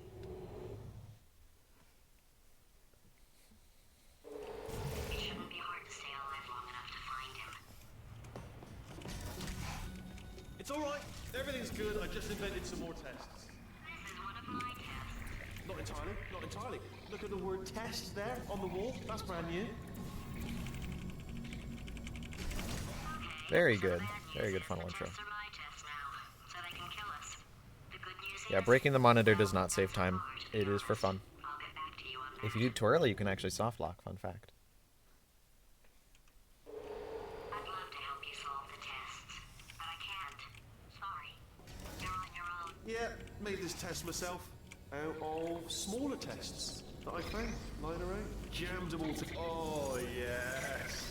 It shouldn't be hard to stay alive long enough to find him. it's alright. Everything's good. I just invented some more tests. This is one of my tests. Not entirely. Not entirely. Look at the word test there on the wall. That's brand new. Very good. Very good funnel intro. Tests are my tests now, so they can kill us. The good news Yeah, is, breaking the monitor does not save time. It is for fun. I'll get back to you on that. If you do too early, you can actually soft lock. Fun fact. I'd love to help you solve the tests, but I can't. Sorry. You're on your own. Yeah, made this test myself out of smaller tests that I found lying around. Jammed them all together. Oh, yes.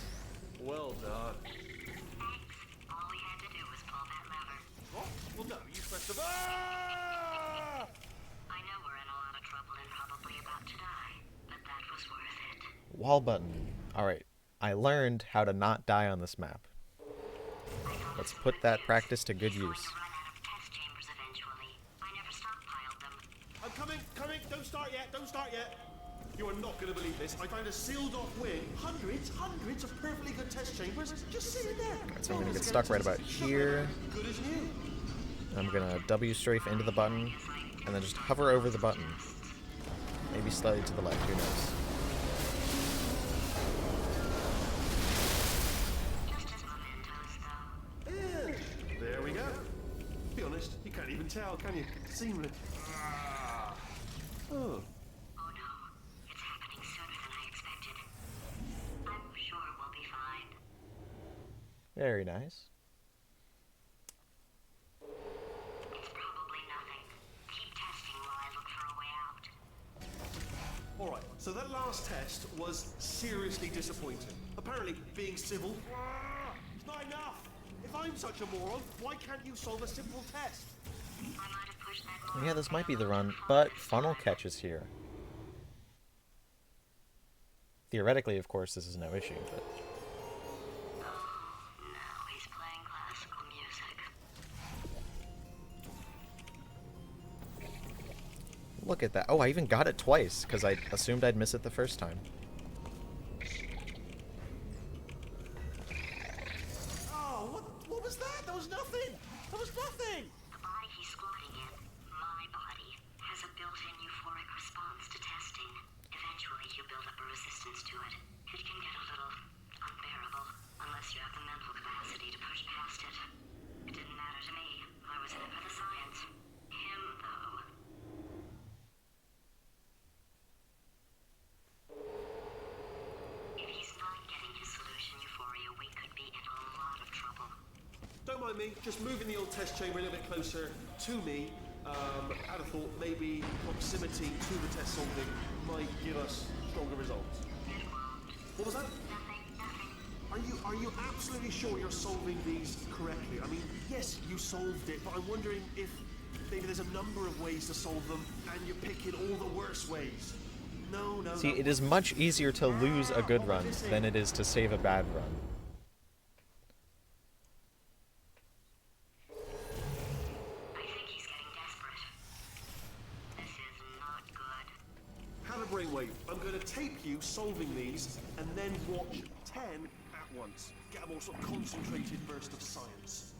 Well done. Thanks. All we had to do was pull that lever. What? Well, no, you pressed the. Ah! I know we're in a lot of trouble and probably about to die, but that was worth it. Wall button. Alright. I learned how to not die on this map. Let's put that practice to good He's going use. to run out of test chambers eventually. I never stockpiled them. I'm coming. Don't start yet. You are not going to believe this. I found a sealed off wing. Hundreds of perfectly good test chambers just sitting there. So I'm gonna get stuck right about here. Good as new. I'm gonna W strafe into the button, and then just hover over the button. Maybe slightly to the left, who knows. Just as mementos, though. Yeah. There we go. Be honest, you can't even tell, can you? Seamless. Ah. Oh. Oh no, it's happening sooner than I expected. I'm sure we'll be fine. Very nice. It's probably nothing. Keep testing while I look for a way out. All right. So that last test test was seriously disappointing. Apparently, being civil is not enough. If I'm such a moron, why can't you solve a simple test? I might have pushed that Yeah, this might be the run, but funnel catches here. Theoretically, of course, this is no issue, but... Now he's playing classical music. Look at that. Oh, I even got it twice, because I assumed I'd miss it the first time. Oh, what was that? That was nothing! That was nothing! The body he's squatting in, my body, has a built-in euphoric response to testing. Eventually, you build up a resistance to it. It can get a little unbearable, unless you have the mental capacity to push past it. It didn't matter to me. I was in it for the science. Him, though. If he's not getting his solution euphoria, we could be in a lot of trouble. Don't mind me, just moving the old test chamber a little bit closer to me. I'd have thought maybe proximity to the test solving might give us stronger results. What was that? Are you absolutely sure you're solving these correctly? I mean, yes, you solved it, but I'm wondering if maybe there's a number of ways to solve them, and you're picking all the worst ways. No. See, it is much easier to lose a good run than it is to save a bad run. I think he's getting desperate. This is not good. Have a brainwave. I'm going to tape you solving these, and then watch 10 at once. Get a more sort of concentrated burst of science.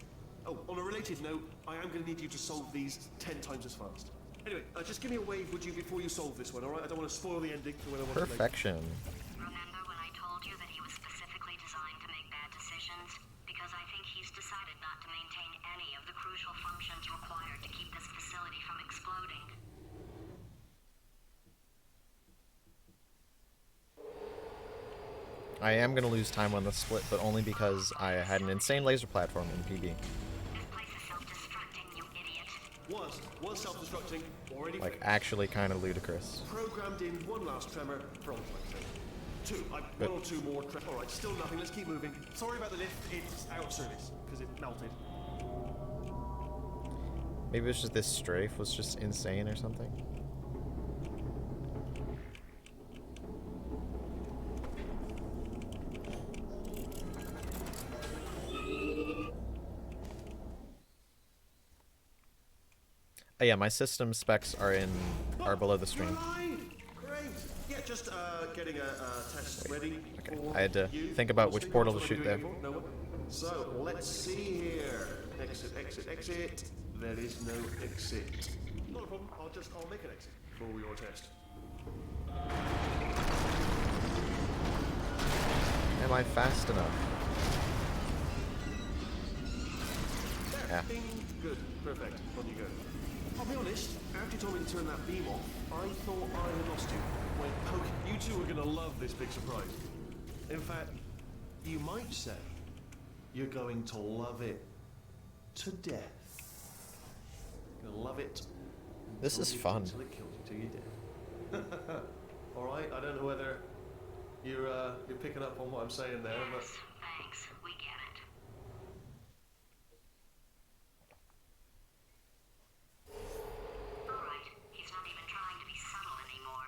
Oh, on a related note, I am going to need you to solve these 10 times as fast. Anyway, just give me a wave, would you, before you solve this one, alright? I don't want to spoil the ending for when I want to make it. Perfection. Remember when I told you that he was specifically designed to make bad decisions? Because I think he's decided not to maintain any of the crucial functions required to keep this facility from exploding. I am going to lose time on the split, but only because I had an insane laser platform in PB. This place is self-destructing, you idiot. Was self-destructing, already Like, fixed. actually kind of ludicrous. Programmed in one last tremor for all time. Two, one or two more tremor. Alright, still nothing, let's keep moving. Sorry about the lift, it's out of service, because it melted. Maybe it's just this strafe was just insane or something. Oh, yeah, my system specs are below the stream. Great! Yeah, just getting a test ready. Okay, for I had to you. think about We'll which see portal what to we're shoot doing there. before. No. So, let's see here. Exit, exit, exit. There is no exit. Not a problem, I'll make an exit for your test. Am I fast enough? There, Yeah. bing, good, perfect, on you go. I'll be honest, after you told me to turn that beam off, I thought I had lost you. Wait, poke, you two are gonna love this big surprise. In fact, you might say, you're going to love it to death. You're gonna love it. This is fun. Until it kills you till you're dead. Alright, I don't know whether you're picking up on what I'm saying there, but... Yes, thanks. We get it. Alright, he's not even trying to be subtle anymore.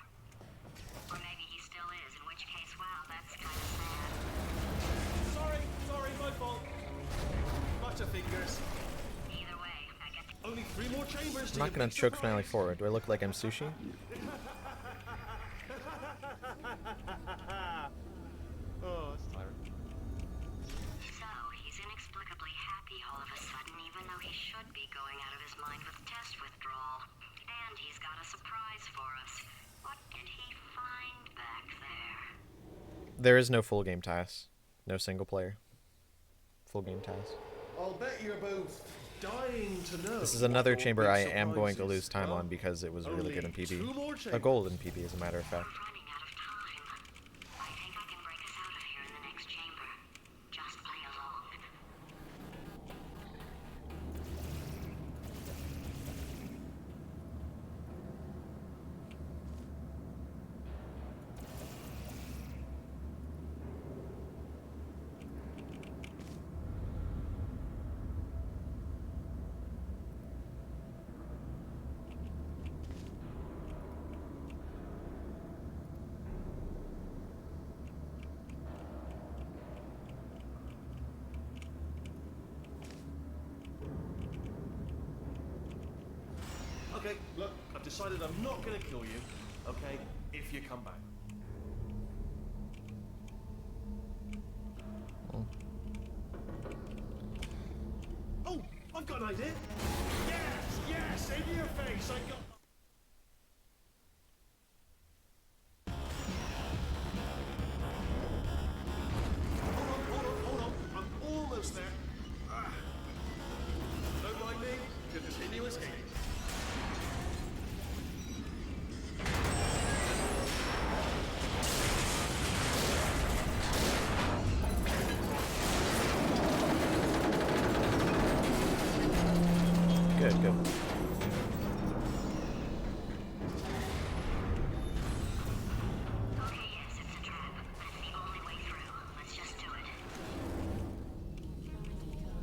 Or maybe he still is, in which case, wow, that's kind of sad. Sorry, my fault. Butterfingers. Either way, I get to Only 3 more chambers to I'm not your gonna big choke finale surprise. forward. Do I look like I'm sushi? Oh, that's tiring. So, he's inexplicably happy all of a sudden, even though he should be going out of his mind with test withdrawal. And he's got a surprise for us. What did he find back there? There is no full game task. No single player. Full game task. I'll bet you're both dying to know. This is another what your chamber big I am going to surprise lose is. time Well, on because it was really good in only 2 more PB. A chambers. gold in PB, as a matter of fact. I'm running out of time. I think I can break us out of here in the next chamber. Just play along. Okay, look, I've decided I'm not gonna kill you, okay, if you come back. Oh, I've got an idea. Yes, in your face, I got... Hold on, I'm almost there. Don't mind me, continue escaping. Good. Okay, yes, it's a trap, but it's the only way through. Let's just do it.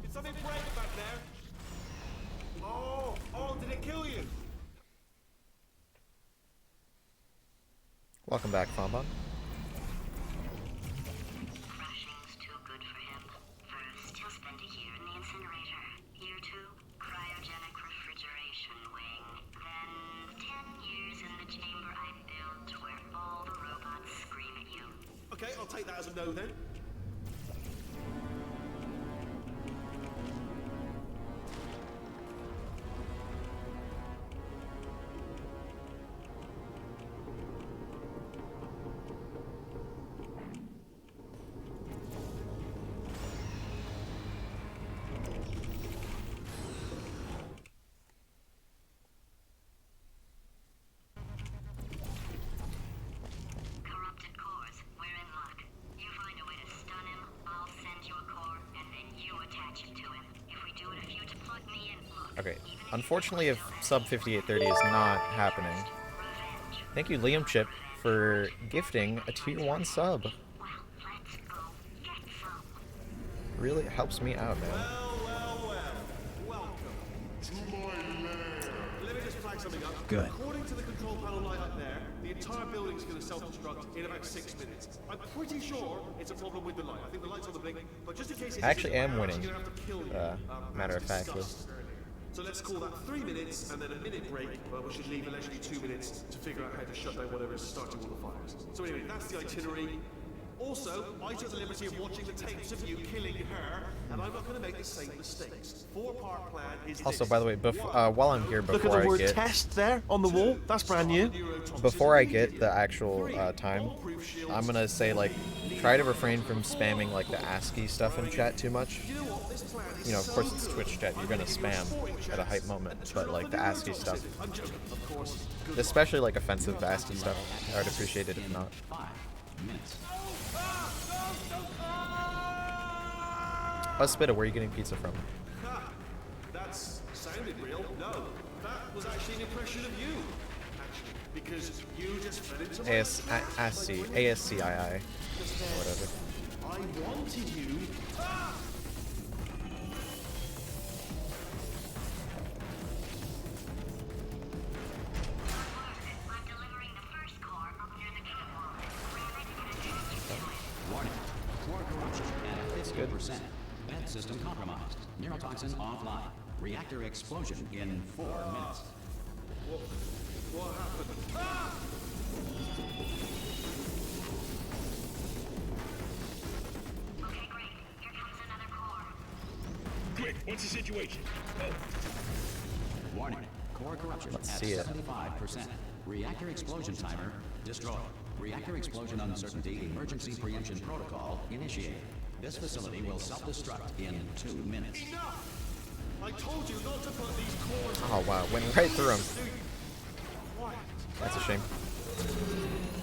Did something break back there? Oh, did it kill you? Welcome back, Fonbon. Crashing's too good for him. First, he'll spend a year in the incinerator. Year 2, cryogenic refrigeration wing. Then 10 years in the chamber I built where all the robots scream at you. Okay, I'll take that as a no then. Corrupted cores, we're in luck. You find a way to stun him, I'll send you a core, and then you attach it to him. If we do it, if you to plug me in, look. Okay. Unfortunately, if sub 5830 is not happening, thank you, Liam Chip, for gifting a tier 1 sub. Well, let's go get some. Really helps me out, man. Well. Welcome. To my lair. Let me just flag something up. Good. According to the control panel light up there, the entire building's going to self-destruct in about 6 minutes. I'm pretty sure it's a problem with the light. I think the light's on the blink, but just in case it I actually isn't, am I'm winning, actually gonna have to kill you. matter as of factly. discussed earlier. So let's call that 3 minutes and then a minute break, but we should leave allegedly 2 minutes to figure out how to shut down whatever is starting all the fires. So anyway, that's the itinerary. Also, I took the liberty of watching the tapes of you killing her, and I'm not going to make the same mistakes. 4-part plan is Also, this. by the way, while I'm here, Look at before the I word get test there on the wall. That's brand new. before I get the actual time, I'm gonna say, like, try to refrain from spamming like the ASCII stuff in chat too much. You know, of course it's Twitch chat, you're gonna spam at a hype moment, but like the ASCII stuff, I'm joking, of course. especially like offensive ASCII stuff, I would appreciate it if not. 5 minutes. Spitta, where are you getting pizza from? Ha! That's sounded real. No, that was actually an impression of you. Actually, because you just fell into my ASCII, ASCII, whatever. I wanted you. Ah! I'm delivering the first core up near the gate wall. Ram it and attach it to it. Warning. Core corruption at 50%. Vent system compromised. Neurotoxin offline. Reactor explosion in 4 minutes. What happened? Ah! Okay, great. Here comes another core. Quick, what's the situation? Warning. Core corruption Let's at see it. 75%. Reactor explosion timer destroyed. Reactor explosion uncertainty emergency preemption protocol initiated. This facility will self-destruct in 2 minutes. Enough! I told you not to put these cores on. Oh wow, went right through him. What? That's a shame.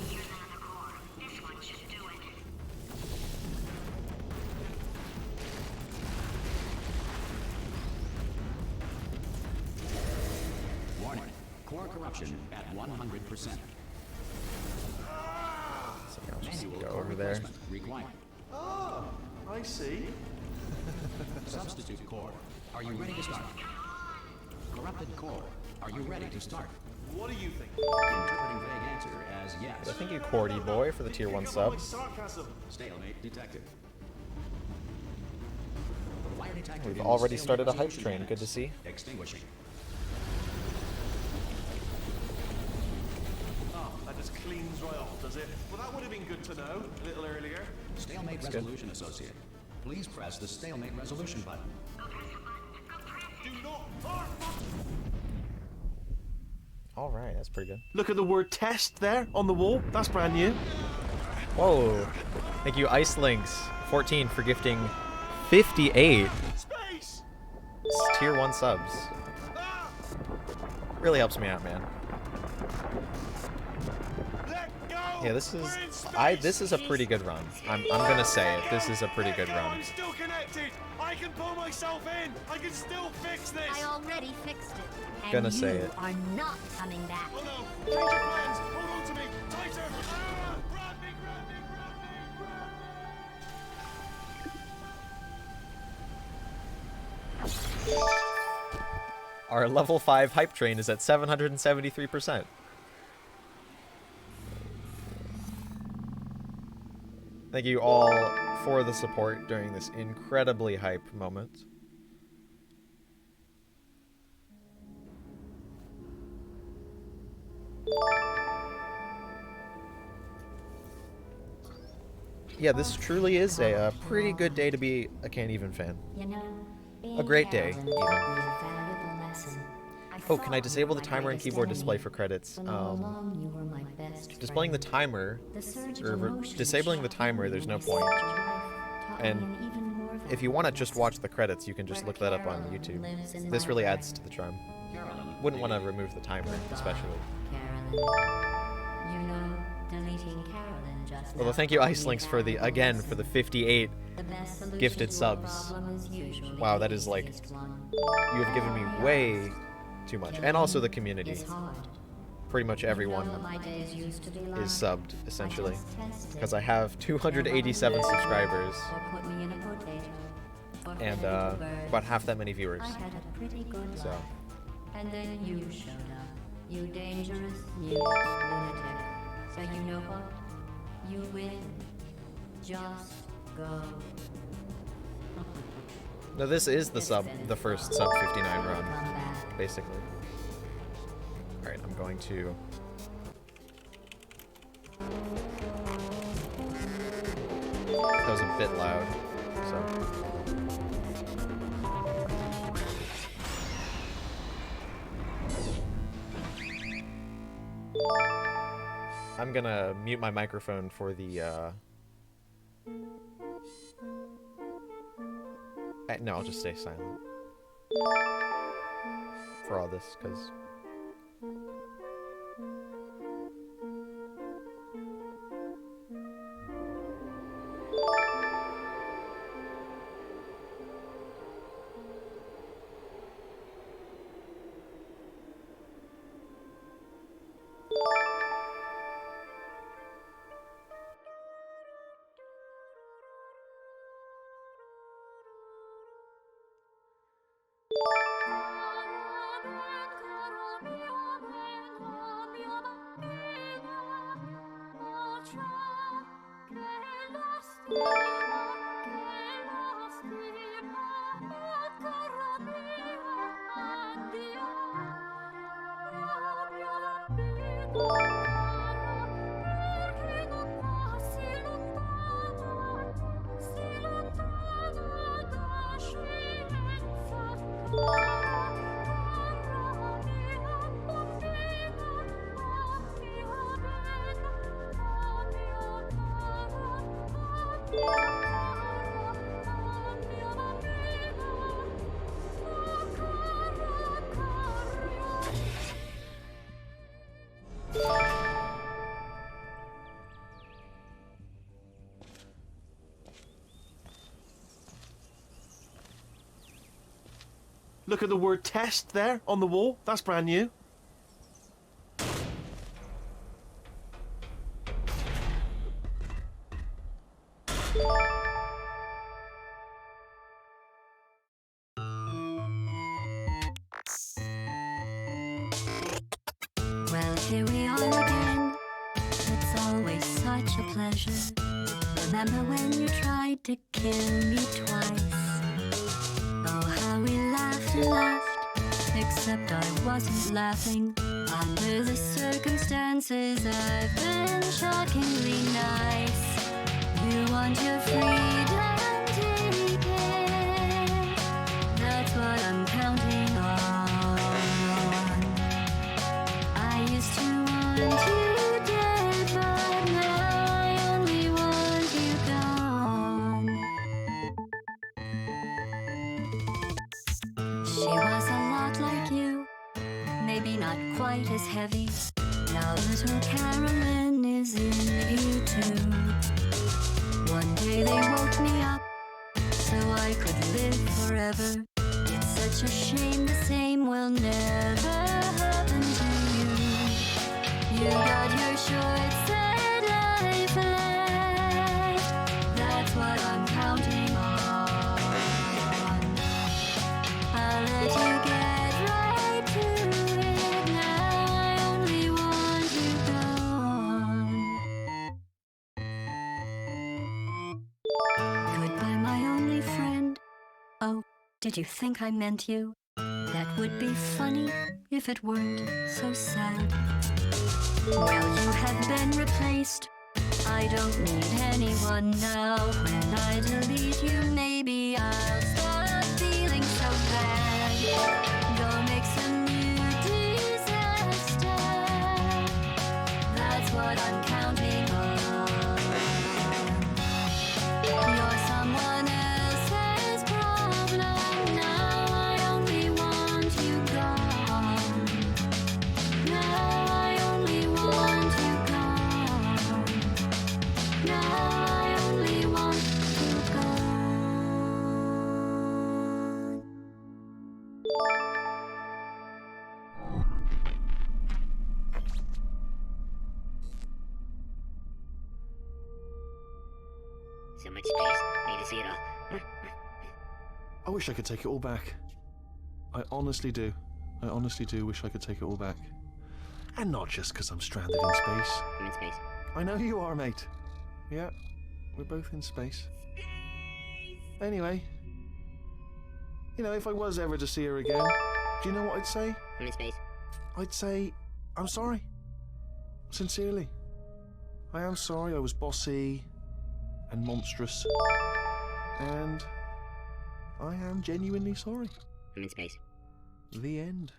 Here's another core. This one should do it. Warning. Core corruption at 100%. So I'll just Manual go core over there. replacement required. Oh, I see. Substitute core. Are you ready to start? Corrupted core. Are you ready to start? What do you think? Interpreting vague answer as yes. Thank you, Cordy boy, for the tier 1 sub. My sarcasm. Stalemate detected. Fire detector We've in already stalemate started a hype resolution train. units. Good to see. Extinguishing. just cleans right off, does it? Well, that would have been good to know a little earlier. Stalemate resolution associate. Please press the stalemate resolution button. Do not. Oh, All right, that's pretty good. look at the word test there on the wall. That's brand new. Whoa. Thank you, IceLinks14, for gifting 58 Space! tier 1 subs. Ah! Really helps me out, man. Let go! Yeah, this is We're in space! this is a pretty good run. I'm gonna say it. This is a pretty good Let go, run. I'm still connected. I can pull myself in. I can still fix this. I already fixed it. And Gonna say you it. are not coming back. Oh no! Change your plans. Hold on to me. Tighter. Ah! Grab me, grab me, grab me, grab me. Our level 5 hype train is at 773%. Thank you all for the support during this incredibly hype moment. Yeah, this truly is a pretty good day to be a Can't Even fan. You know, A great day, Carolyn even. taught me a valuable lesson. Oh, can I disable the timer and keyboard display for credits? Displaying the timer, or disabling the timer, there's no point. And if you want to just watch the credits, you can just look that up on YouTube. This really adds to the charm. Wouldn't want to remove the timer, especially. Carolyn, you know, deleting Carolyn just Although thank you, IceLinks, for the, again, for the 58 the best solution gifted to a subs. problem is usually Wow, that the is like, easiest one. you have given me way too much. And also the community. It's hard. Pretty much everyone You know what my days used to be like? is subbed, essentially. I just tested. Because I have 287 subscribers Or put me in a potato. Or and fed a little bird. about half that many viewers. I had a pretty good So. life. And then you showed up. You dangerous, you lunatic. So you know what? You win. Just go. No, this is the It's first sub 59 Come run, back. basically. Alright, I'm going to... That was a bit loud, so... I'm gonna mute my microphone for the, no, I'll just stay silent. For all this, because... Look at the word test there on the wall. That's brand new. Well, here we are again. It's always such a pleasure. Remember when you tried to kill me twice? Oh, how we laughed and laughed. Except I wasn't laughing. Under the circumstances, I've been shockingly nice. You want your freedom, take it. That's what I'm counting on. I used to want you dead, but now I only want you gone. She was a lot like you, maybe not quite as heavy. Now little Carolyn is in you too. One day they woke me up so I could live forever. It's such a shame the same will never happen to you. You got your short set life left. That's what I'm counting on. I'll let you get right to it. Now I only want you gone. Goodbye, my only friend. Oh, did you think I meant you? That would be funny if it weren't so sad. Well, you have been replaced. I don't need anyone now. When I delete you, maybe I'll stop feeling so bad. Go make some new disaster. That's what I'm counting on. You're someone else's problem. Now I only want you gone. Now I only want you gone. Now I only want you gone. So much space. Need to see it all. I wish I could take it all back. I honestly do. I honestly do wish I could take it all back. And not just because I'm stranded in space. I'm in space. I know you are, mate. Yeah, we're both in space. Anyway, you know, if I was ever to see her again, do you know what I'd say? I'm in space. I'd say, I'm sorry. Sincerely. I am sorry I was bossy and monstrous. And I am genuinely sorry. I'm in space. The end.